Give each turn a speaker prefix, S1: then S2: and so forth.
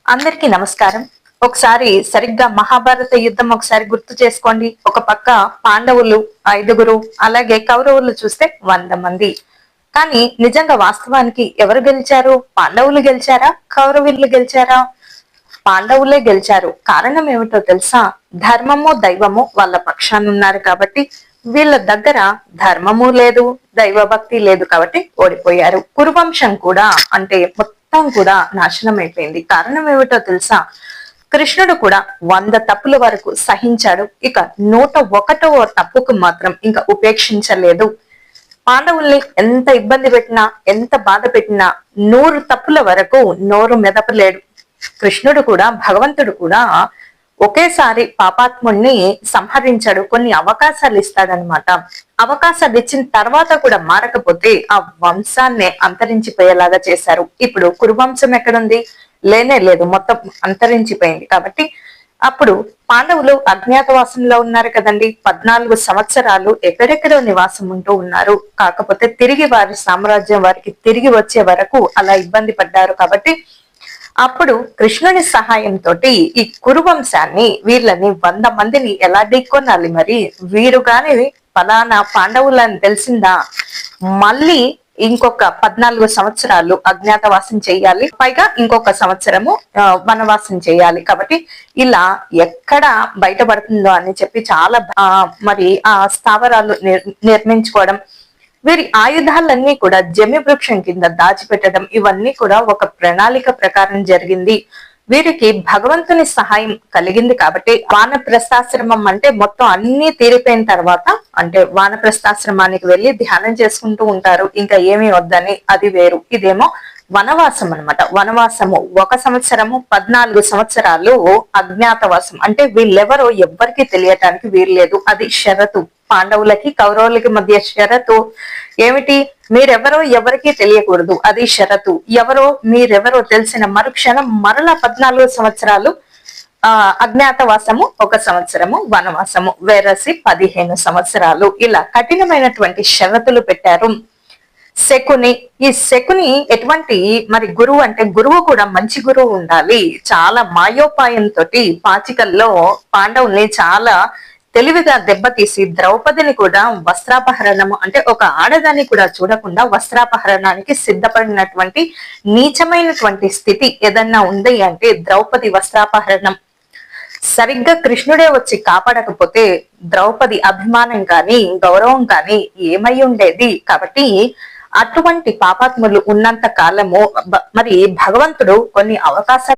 S1: అందరికీ నమస్కారం. ఒకసారి సరిగ్గా మహాభారత యుద్ధం ఒకసారి గుర్తు చేసుకోండి. ఒక పక్క పాండవులు 5గురు, అలాగే కౌరవులు చూస్తే 100 మంది. కానీ నిజంగా వాస్తవానికి ఎవరు గెలిచారు? పాండవులు గెలిచారా? కౌరవులు గెలిచారా? పాండవులే గెలిచారు. కారణం ఏమిటో తెలుసా? ధర్మము దైవము వాళ్ళ పక్షాన ఉన్నారు కాబట్టి, వీళ్ళ దగ్గర ధర్మము లేదు, దైవ భక్తి లేదు కాబట్టి ఓడిపోయారు. కురువంశం కూడా అంటే మొత్తం కూడా నాశనం అయిపోయింది. కారణం ఏమిటో తెలుసా? కృష్ణుడు కూడా 100 తప్పుల వరకు సహించాడు. ఇక 101వ తప్పుకు మాత్రం ఇంకా ఉపేక్షించలేదు. పాండవుల్ని ఎంత ఇబ్బంది పెట్టినా, ఎంత బాధ పెట్టినా 100 తప్పుల వరకు నోరు మెదపలేడు. కృష్ణుడు కూడా, భగవంతుడు కూడా ఒకేసారి పాపాత్ముణ్ణి సంహరించాడు. కొన్ని అవకాశాలు ఇస్తాడనమాట. అవకాశాలు ఇచ్చిన తర్వాత కూడా మారకపోతే ఆ వంశాన్నే అంతరించిపోయేలాగా చేశారు. ఇప్పుడు కురువంశం ఎక్కడుంది? లేనే లేదు, మొత్తం అంతరించిపోయింది. కాబట్టి అప్పుడు పాండవులు అజ్ఞాతవాసంలో ఉన్నారు కదండి. 14 సంవత్సరాలు ఎక్కడెక్కడో నివాసం ఉంటూ ఉన్నారు. కాకపోతే తిరిగి వారి సామ్రాజ్యం వారికి తిరిగి వచ్చే వరకు అలా ఇబ్బంది పడ్డారు. కాబట్టి అప్పుడు కృష్ణుని సహాయంతో ఈ కురువంశాన్ని, వీళ్ళని 100 మందిని ఎలా ఢీకొనాలి? మరి వీరు గాని ఫలానా పాండవులని తెలిసిందా, మళ్ళీ ఇంకొక 14 సంవత్సరాలు అజ్ఞాతవాసం చేయాలి, పైగా ఇంకొక సంవత్సరము వనవాసం చేయాలి. కాబట్టి ఇలా ఎక్కడ బయటపడుతుందో అని చెప్పి చాలా మరి ఆ స్థావరాలు నిర్మించుకోవడం, వీరి ఆయుధాలన్నీ కూడా జమి వృక్షం కింద దాచిపెట్టడం, ఇవన్నీ కూడా ఒక ప్రణాళిక ప్రకారం జరిగింది. వీరికి భగవంతుని సహాయం కలిగింది కాబట్టి వానప్రస్థాశ్రమం అంటే మొత్తం అన్ని తీరిపోయిన తర్వాత, అంటే వానప్రస్థాశ్రమానికి వెళ్లి ధ్యానం చేసుకుంటూ ఉంటారు, ఇంకా ఏమీ వద్దని, అది వేరు. ఇదేమో వనవాసం అన్నమాట. వనవాసము 1 సంవత్సరము, 14 సంవత్సరాలు అజ్ఞాతవాసం. అంటే వీళ్ళెవరో ఎవ్వరికి తెలియటానికి వీల్లేదు. అది షరతు. పాండవులకి కౌరవులకి మధ్య షరతు ఏమిటి? మీరెవరో ఎవరికి తెలియకూడదు, అది షరతు. ఎవరో మీరెవరో తెలిసిన మరుక్షణం మరలా 14 సంవత్సరాలు అజ్ఞాతవాసము, 1 సంవత్సరము వనవాసము, వేరసి 15 సంవత్సరాలు. ఇలా కఠినమైనటువంటి షరతులు పెట్టారు. శకుని, ఈ శకుని ఎటువంటి మరి గురువు అంటే, గురువు కూడా మంచి గురువు ఉండాలి. చాలా మాయోపాయంతో పాచికల్లో పాండవుల్ని చాలా తెలివిగా దెబ్బతీసి ద్రౌపదిని కూడా వస్త్రాపహరణము అంటే ఒక ఆడదాన్ని కూడా చూడకుండా వస్త్రాపహరణానికి సిద్ధపడినటువంటి నీచమైనటువంటి స్థితి ఏదన్నా ఉంది అంటే ద్రౌపది వస్త్రాపహరణం. సరిగ్గా కృష్ణుడే వచ్చి కాపాడకపోతే ద్రౌపది అభిమానం కానీ గౌరవం కానీ ఏమై ఉండేది? కాబట్టి అటువంటి పాపాత్ములు ఉన్నంత కాలము మరి భగవంతుడు కొన్ని అవకాశాలు